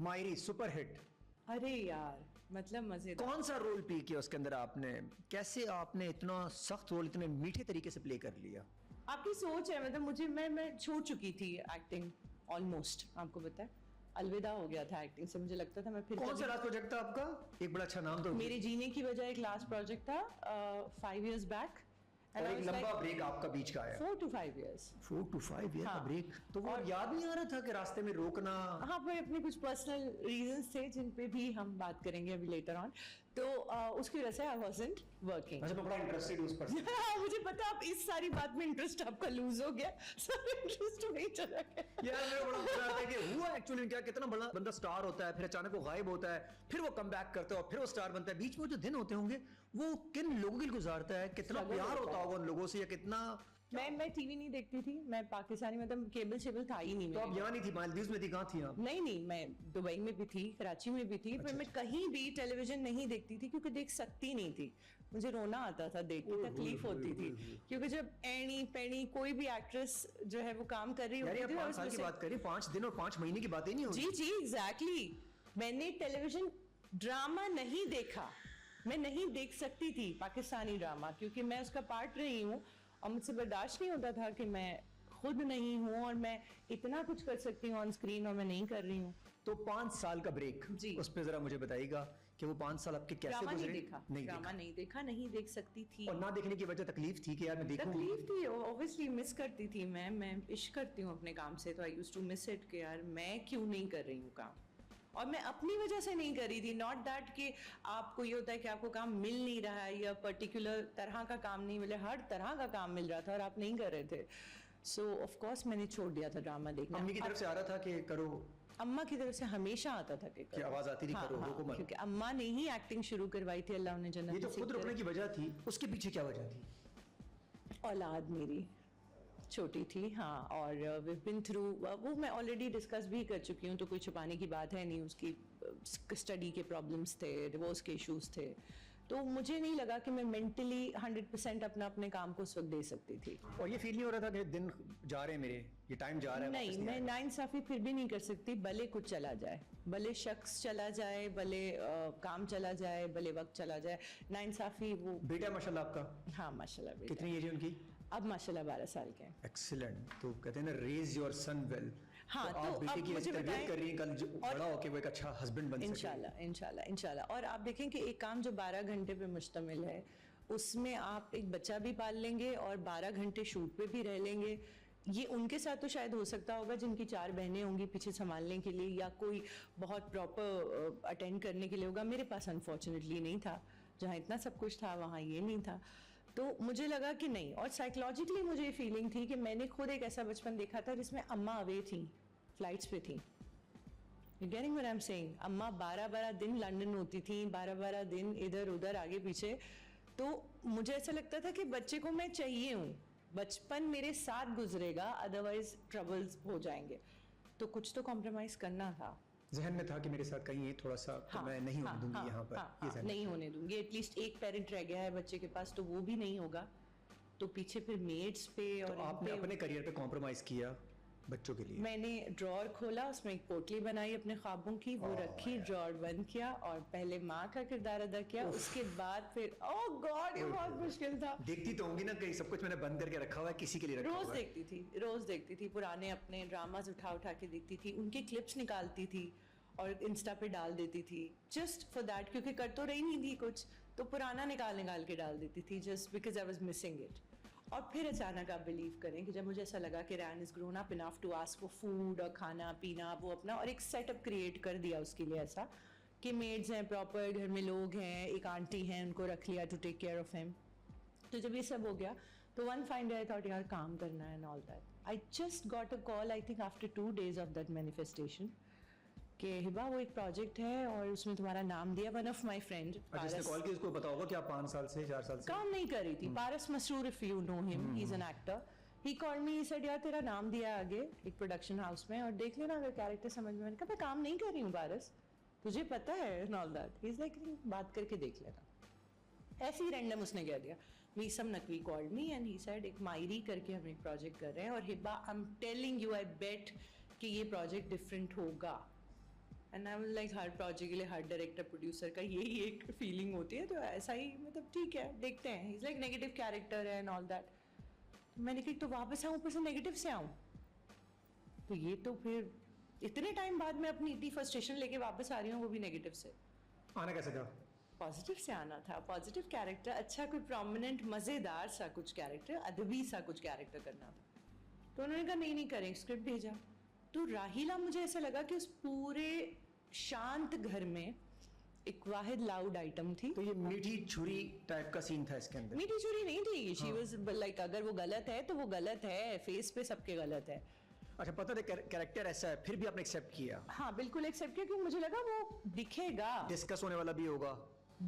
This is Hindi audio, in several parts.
मायरी सुपर हिट। अरे यार मतलब मजेदार। कौन सा रोल प्ले किया उसके अंदर आपने? कैसे आपने इतना सख्त रोल इतने मीठे तरीके से प्ले कर लिया? आपकी सोच है, मतलब मुझे मैं छोड़ चुकी थी एक्टिंग ऑलमोस्ट, आपको पता है अलविदा हो गया था एक्टिंग से। मुझे लगता था मैं फिर कौन सा लास्ट प्रोजेक्ट था आपका? एक बड़ा अच्छा नाम तो मेरे जीने की वजह एक लास्ट प्रोजेक्ट था 5 years बैक। और एक लंबा ब्रेक आपका बीच का आया। 4 to 5 years। 4 to 5 ईयर का हाँ। ब्रेक। तो वो याद नहीं आ रहा था कि रास्ते में रोकना? हाँ, पर अपने कुछ पर्सनल रीजंस थे जिन पे भी हम बात करेंगे अभी लेटर ऑन। तो उसकी वजह से आई वाज़न्ट वर्किंग। अच्छा, मैं बड़ा इंटरेस्टेड उस पर। मुझे पता है, आप इस सारी बात में इंटरेस्ट आपका लूज हो गया, सारा इंटरेस्ट वही चला गया। यार मेरे बड़ा मजा आता है कि हुआ एक्चुअली क्या, कितना बड़ा बंदा स्टार होता है, फिर अचानक वो गायब होता है, फिर वो कम बैक करता है और फिर वो स्टार बनता है। बीच में जो दिन होते होंगे वो किन लोगों के लिए गुजारता है, कितना प्यार होता होगा उन लोगों से, या कितना। मैं टीवी नहीं देखती थी, मैं पाकिस्तानी, मतलब केबल शेबल था ही नहीं। तो आप यहाँ नहीं थी, मालदीव में थी, कहाँ थी आप? नहीं, मैं दुबई में भी थी, कराची में भी थी। पर मैं कहीं भी टेलीविजन नहीं देखती थी क्योंकि देख सकती नहीं थी। मुझे रोना आता था देख के, तकलीफ होती थी। क्योंकि जब एनी पेनी कोई भी एक्ट्रेस जो है वो काम कर रही होती थी। 5 साल की बात करें, 5 दिन और 5 महीने की बातें नहीं होती। जी एग्जैक्टली। मैंने टेलीविजन ड्रामा नहीं देखा, मैं नहीं देख सकती थी पाकिस्तानी ड्रामा, क्योंकि मैं उसका पार्ट रही हूँ और मुझसे बर्दाश्त नहीं होता था कि मैं खुद नहीं हूँ और मैं इतना कुछ कर सकती हूँ ऑन स्क्रीन और मैं नहीं कर रही हूँ। तो 5 साल का ब्रेक, जी, उस पे जरा मुझे बताइएगा कि वो 5 साल आपके कैसे गुजरे? ड्रामा नहीं देखा, नहीं देख सकती थी। और ना देखने की वजह तकलीफ थी कि यार मैं देखूं? तकलीफ थी, ऑब्वियसली मिस करती थी मैं इश्क करती हूँ अपने काम से, तो I used to miss it कि यार मैं क्यों नहीं कर रही हूँ काम। और मैं अपनी वजह से नहीं कर रही थी, नॉट दैट कि आपको ये होता है कि आपको काम मिल नहीं रहा है या पर्टिकुलर तरह का काम नहीं मिला, हर तरह का काम मिल रहा था और आप नहीं कर रहे थे। सो ऑफ कोर्स मैंने छोड़ दिया था ड्रामा देखना। अम्मी की तरफ से आ रहा था कि करो? अम्मा की तरफ से हमेशा आता था कि करो। आवाज आती थी करो, रोको मत। क्योंकि अम्मा ने ही एक्टिंग शुरू करवाई थी, अल्लाह उन्हें जन्नत ये तो खुद रुकने की वजह थी, उसके पीछे क्या वजह थी? औलाद मेरी छोटी थी, हाँ। और वी बिन थ्रू, वो मैं ऑलरेडी डिस्कस भी कर चुकी हूँ, तो कोई छुपाने की बात है नहीं। उसकी स्टडी के प्रॉब्लम्स थे, डिवोर्स के इश्यूज थे, तो मुझे नहीं लगा कि मैं मेंटली 100% अपने काम को उस वक्त दे सकती थी। और ये फील नहीं हो रहा था कि दिन जा रहे हैं मेरे, ये टाइम जा रहा है? नहीं, मैं नाइंसाफी फिर भी नहीं कर सकती, भले कुछ चला जाए, भले शख्स चला जाए, भले काम चला जाए, भले वक्त चला जाए, नाइंसाफी वो। बेटा माशाल्लाह आपका? हाँ माशाल्लाह। बेटा कितनी एज है उनकी? अब माशाल्लाह 12 साल के हैं। एक्सीलेंट। तो कहते हैं ना, रेज योर सन वेल। हाँ, तो आप बेटे की तरबियत कर रही हैं, कल बड़ा होके वो एक अच्छा हस्बैंड बन सके। इंशाल्लाह। और आप देखें कि एक काम जो 12 घंटे पे मुश्तमिल है, उसमें आप एक बच्चा भी पाल लेंगे और 12 घंटे शूट पे भी रह लेंगे। ये उनके साथ तो शायद हो सकता होगा जिनकी 4 बहनें होंगी पीछे संभालने के लिए, या कोई बहुत प्रॉपर अटेंड करने के लिए होगा। मेरे पास अनफॉर्चुनेटली नहीं था, जहाँ इतना सब कुछ था वहाँ ये नहीं था। तो मुझे लगा कि नहीं, और साइकोलॉजिकली मुझे ये फीलिंग थी कि मैंने खुद एक ऐसा बचपन देखा था जिसमें अम्मा अवे थी, फ्लाइट्स पे थी। You getting what I'm saying? अम्मा 12-12 दिन लंदन होती थी, 12-12 दिन इधर उधर आगे पीछे। तो मुझे ऐसा लगता था कि बच्चे को मैं चाहिए हूँ, बचपन मेरे साथ गुजरेगा, अदरवाइज ट्रबल्स हो जाएंगे। तो कुछ तो कॉम्प्रोमाइज करना था। जहन में था कि मेरे साथ कहीं ये थोड़ा सा तो मैं नहीं होने दूंगी यहाँ पर। नहीं होने दूंगी। एटलीस्ट एक पेरेंट रह गया है बच्चे के पास, तो वो भी नहीं होगा, तो पीछे फिर मेड्स पे। और तो आपने अपने करियर पे कॉम्प्रोमाइज किया बच्चों के लिए? मैंने ड्रॉर खोला, उसमें एक पोटली बनाई अपने ख्वाबों की, वो रखी, ड्रॉर बंद किया और पहले माँ का किरदार अदा किया। उसके बाद फिर ओह गॉड, ये बहुत मुश्किल था। देखती तो होंगी ना कहीं सब कुछ मैंने बंद करके रखा हुआ है, किसी के लिए रखा हुआ है? रोज देखती थी पुराने अपने ड्रामाज उठा के देखती थी, उनके क्लिप्स निकालती थी और इंस्टा पे डाल देती थी, जस्ट फॉर दैट, क्योंकि कर तो रही नहीं थी कुछ, तो पुराना निकाल के डाल देती थी, just because I was missing it. और फिर अचानक आप बिलीव करें कि जब मुझे ऐसा लगा कि Ran is grown up enough to ask for food और खाना पीना, वो अपना और एक सेटअप क्रिएट कर दिया उसके लिए, ऐसा कि मेड्स हैं, प्रॉपर घर में लोग हैं, एक आंटी हैं, उनको रख लिया to take care of him. तो जब ये सब हो गया तो one fine day I thought यार काम करना है and all that. I just got a call, I think after 2 days of that manifestation, कि हिबा वो एक प्रोजेक्ट है और उसमें तुम्हारा नाम दिया। वन ऑफ माय फ्रेंड जिसने कॉल किया उसको पता होगा कि आप 5 साल से 4 साल से काम नहीं कर रही थी, Paras Masroor, if you know him, he is an actor. He called me, he said यार तेरा नाम दिया आगे एक प्रोडक्शन हाउस में और देख लेना अगर कैरेक्टर समझ में। मैंने कहा मैं काम नहीं कर रही हूँ पारस, तुझे पता है and all that. He is like बात करके देख लेना। ऐसे ही रैंडम उसने कह दिया। Meesam Naqvi called me and he said एक मायरी करके हम एक प्रोजेक्ट कर रहे हैं और Hiba I am telling you, I bet कि ये प्रोजेक्ट डिफरेंट होगा। एंड आई वाज लाइक हर प्रोजेक्ट के लिए हर डायरेक्टर प्रोड्यूसर का यही एक फीलिंग होती है, तो ऐसा ही मतलब ठीक है देखते हैं, he is like negative character है एंड ऑल दैट। मैंने कहा तो वापस आऊँ, ऊपर से नेगेटिव से आऊँ, तो ये तो फिर इतने टाइम बाद मैं अपनी इतनी फ्रस्ट्रेशन लेके वापस आ रही हूँ, वो भी नेगेटिव से। आना कैसे था? पॉजिटिव से आना था, पॉजिटिव कैरेक्टर, अच्छा कोई प्रोमिनेंट मजेदार सा कुछ कैरेक्टर, अदबी सा कुछ कैरेक्टर करना था। तो उन्होंने कहा नहीं करें, स्क्रिप्ट भेजा। तो राहीला मुझे ऐसा लगा कि उस पूरे शांत घर में एक वाहिद लाउड आइटम थी। तो ये मीठी छुरी टाइप का सीन था इसके अंदर? मीठी छुरी नहीं थी, शी वाज लाइक अगर वो गलत है तो वो गलत है, फेस पे सबके गलत है। अच्छा, पता था कैरेक्टर ऐसा है, फिर भी आपने एक्सेप्ट किया? हाँ बिल्कुल एक्सेप्ट किया, क्योंकि मुझे लगा वो दिखेगा, डिस्कस होने वाला भी होगा,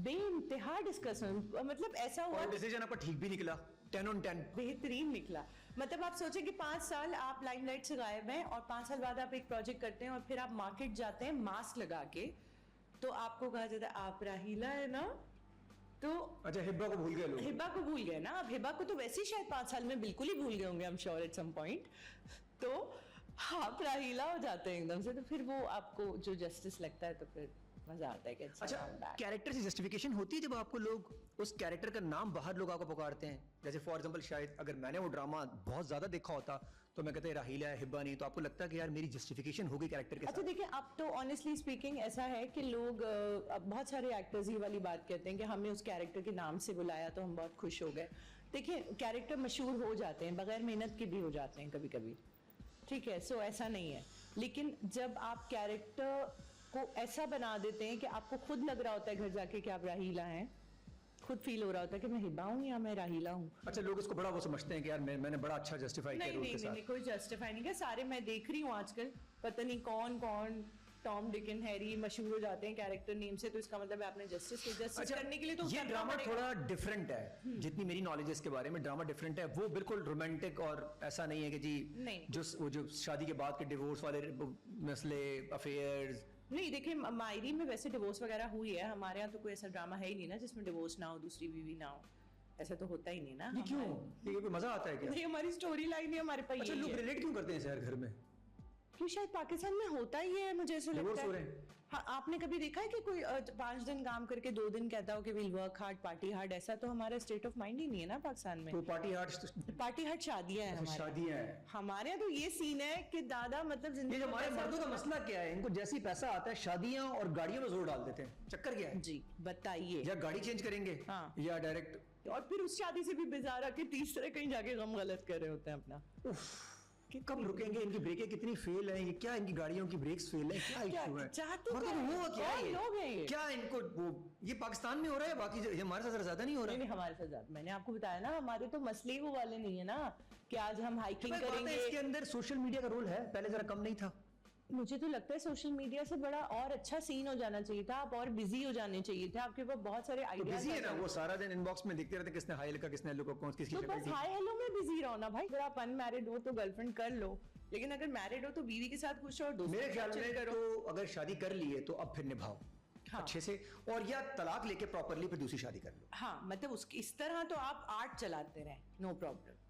बेइंतहा डिस्कशन, मतलब ऐसा हुआ और डिसीजन आपका ठीक भी निकला, 10 on 10 बेहतरीन निकला। मतलब आप सोचें कि 5 साल आप लाइमलाइट से गायब हैं और 5 साल बाद आप एक प्रोजेक्ट करते हैं और फिर आप मार्केट जाते हैं मास्क लगा के, तो आपको कहा जाता है आप राहीला है ना, तो अच्छा हिब्बा को भूल गए लोग? हिब्बा को भूल गए ना। अब हिब्बा को तो वैसे ही शायद 5 साल में बिल्कुल ही भूल गए होंगे, I am sure at some point. तो आप राहीला हो जाते हैं एकदम से, तो फिर वो आपको जो जस्टिस लगता है तो फिर मजा आता है कि अच्छा, कैरेक्टर से जस्टिफिकेशन होती है जब आपको लोग उस कैरेक्टर का नाम बाहर लोग आपको पुकारते हैं? जैसे फॉर एग्जांपल शायद अगर मैंने वो ड्रामा बहुत ज्यादा देखा होता तो मैं कहता है राहीला है, हिब्बा नहीं, तो आपको लगता है कि यार मेरी जस्टिफिकेशन होगी कैरेक्टर के साथ? अच्छा देखिए, अब तो ऑनेस्टली स्पीकिंग ऐसा है कि लोग अब बहुत सारे एक्टर्स ये वाली बात कहते हैं कि हमें उस कैरेक्टर के नाम से बुलाया तो हम बहुत खुश हो गए। देखिए कैरेक्टर मशहूर हो जाते हैं, बगैर मेहनत के भी हो जाते हैं कभी कभी, ठीक है, सो ऐसा नहीं है। लेकिन जब आप कैरेक्टर को ऐसा बना देते हैं कि आपको खुद लग रहा होता है घर जाके कि आप राहीला हैं, खुद फील हो रहा होता है कि मैं हिब्बा हूँ या मैं राहीला हूँ। अच्छा, लोग इसको बड़ा वो समझते हैं कि यार मैंने बड़ा अच्छा जस्टिफाई किया रोल के साथ। नहीं, कोई जस्टिफाई नहीं किया। सारे मैं देख रही हूँ आजकल, पता नहीं कौन कौन टॉम डिक एंड हैरी मशहूर हो जाते हैं कैरेक्टर नेम से, तो इसका मतलब है आपने जस्टिस करने के लिए तो ये ड्रामा थोड़ा डिफरेंट है, जितनी मेरी नॉलेज है इसके बारे में, ड्रामा डिफरेंट है, वो बिल्कुल रोमांटिक और ऐसा नहीं है कि जी नहीं। जो शादी के बाद के डिवोर्स वाले मसले, अफेयर्स। नहीं देखिए, मायरी में वैसे डिवोर्स वगैरह हुई है, हमारे यहाँ तो कोई ऐसा ड्रामा है ही नहीं ना जिसमें डिवोर्स ना हो, दूसरी बीवी ना हो, ऐसा तो होता ही नहीं ना। ये क्यों? ये कोई मजा आता है क्या? नहीं, हमारी स्टोरी लाइन है हमारे पास। अच्छा, लोग रिलेट क्यों करते हैं इसे हर घर में? क्यों, शायद पाकिस्तान में होता ही है, मुझे ऐसा लगता है। हाँ, आपने कभी देखा है कि कोई 5 दिन काम करके 2 दिन कहता हो कि will work hard party hard? ऐसा तो हमारा स्टेट ऑफ माइंड ही नहीं है ना पाकिस्तान में। तो पार्टी हार्ड शादियां हैं हमारे, शादियां हैं हमारे यहाँ तो ये सीन है कि दादा मतलब जिंदगी ये हमारे मर्दों का मसला क्या है, इनको जैसे ही पैसा आता है शादियां और गाड़ियों में जोर डाल देते हैं। चक्कर क्या है जी बताइए? या गाड़ी चेंज करेंगे, हाँ, या डायरेक्ट, और फिर उस शादी से भी बेजार आके तीसरे कहीं जाके गम गलत कर रहे होते हैं अपना। कब रुकेंगे? इनकी ब्रेकें कितनी फेल है, ये क्या इनकी गाड़ियों की ब्रेक्स फेल है, क्या इशू है? मतलब हुआ क्या है? लोग हैं ये, क्या इनको वो ये पाकिस्तान में हो रहा है, बाकी हमारे साथ ज्यादा नहीं हो रहा? नहीं हमारे साथ ज्यादा, मैंने आपको बताया ना, हमारे तो मसले वो वाले नहीं है ना कि आज हम हाइकिंग करेंगे। इसके अंदर सोशल मीडिया का रोल है, पहले जरा कम नहीं था? मुझे तो लगता है सोशल मीडिया से बड़ा और अच्छा सीन हो जाना चाहिए था, आप और बिजी हो जाने चाहिए थे, आपके पास बहुत सारे आइडियाज। बिजी है ना, वो सारा दिन इनबॉक्स में देखते रहते किसने हाई लिखा, किसने हेलो को, कौन किसकी शक्ल। तो बस हाय हेलो में बिजी रहो ना भाई। अगर आप अनमैरिड हो तो गर्लफ्रेंड कर लो, लेकिन अगर मैरिड हो तो बीवी के साथ खुश रहो, दोस्तों मेरे ख्याल में करो। तो अगर शादी कर ली है तो अब फिर निभाओ अच्छे से, और या तलाक लेके प्रॉपरली फिर दूसरी शादी कर लो। हाँ मतलब उसकी इस तरह तो आप आर्ट चलाते रहे, नो प्रॉब्लम,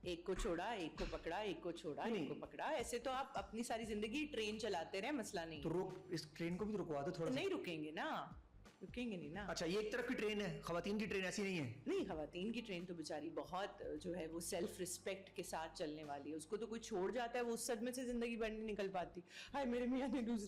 एक को छोड़ा एक को पकड़ा, एक को छोड़ा एक को पकड़ा, ऐसे तो आप अपनी सारी जिंदगी ट्रेन चलाते रहे, मसला नहीं। तो रोक, इस ट्रेन को भी रुकवा दो थोड़ा। नहीं रुकेंगे ना, रुकेंगे नहीं ना। अच्छा, ये एक तरफ की ट्रेन है, खवातीन की ट्रेन ऐसी नहीं है? नहीं, खवातीन की ट्रेन तो बेचारी बहुत जो है वो सेल्फ रिस्पेक्ट के साथ चलने वाली है, उसको तो कोई छोड़ जाता है वो उस सदमे से जिंदगी भर नहीं निकल पाती। हाय मेरे मियां ने दूसरी